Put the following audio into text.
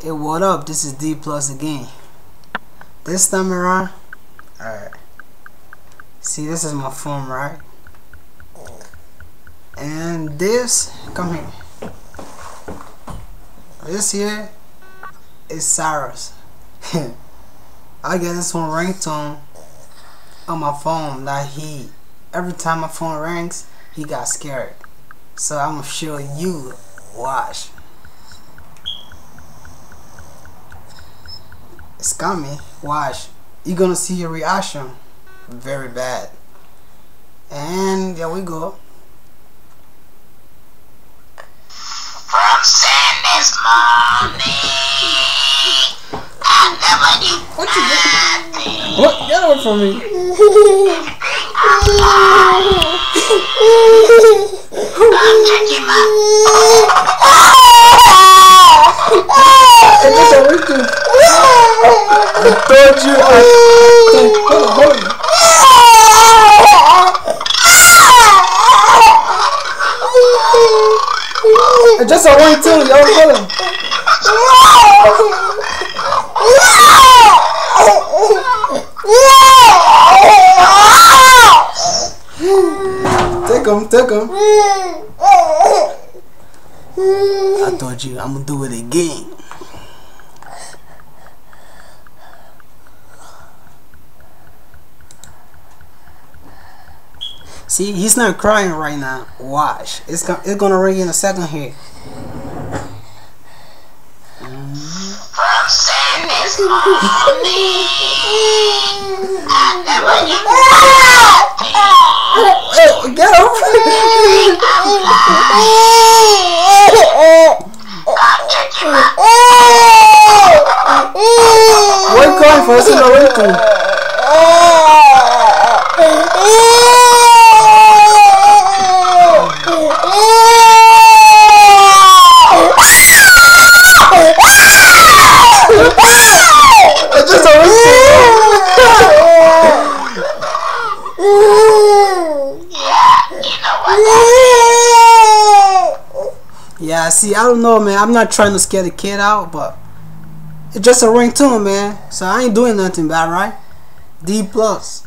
Hey, what up? This is D Plus again. This time around, alright. See, this is my phone, right? And this, come here. This here is Cyrus. I get this one ringtone on my phone that every time my phone rings, he got scared. So I'm gonna show you. Watch. It's coming. Watch. You're gonna see your reaction. Very bad. And there we go. From sin this morning, I never knew What you doing? What? Get away from me. I'm checking my Hey, that's a wicked. I told you. Hold on. It's just a one too, yo. Hold on. Take him. I told you, I'm gonna do it again. See, he's not crying right now. Watch. It's gonna ring in a second here. from sin this morning, I never knew Hey, get him! I'm checking my What are you crying for? It's not waiting. It's just a Yeah, see, I don't know, man. I'm not trying to scare the kid out, but it's just a ringtone, man. So I ain't doing nothing bad, right? D plus.